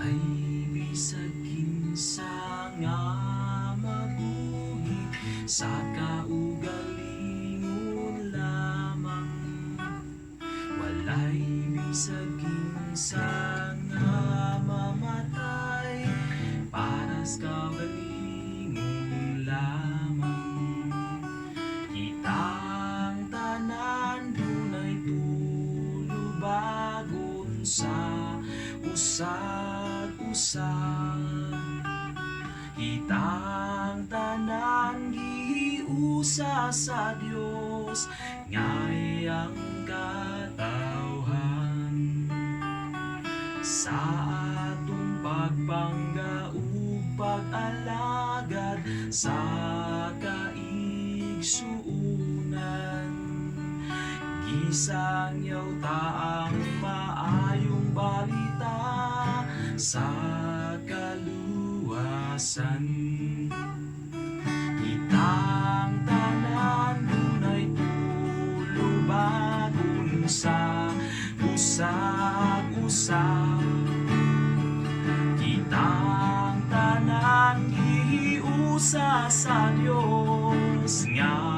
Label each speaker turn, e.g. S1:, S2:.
S1: walay bisag kinsa nga mabuhi sa kaugalingon lamang. Walay bisag kinsa nga mamatay para sa kaugalingon lamang. Kitang tanan dunay tulubagon sa usag-usag. Kitang tanan giusa sa Dios ngay ang katawhan. Sa atong pagbangga ug pag-alagad sa kaigsuunan, gisangyaw ta ang maayong balita sa kaluwasan. Kitang tanan dunay tulubagon sa usag-usag. Kitang tanan giusa sa Dios nga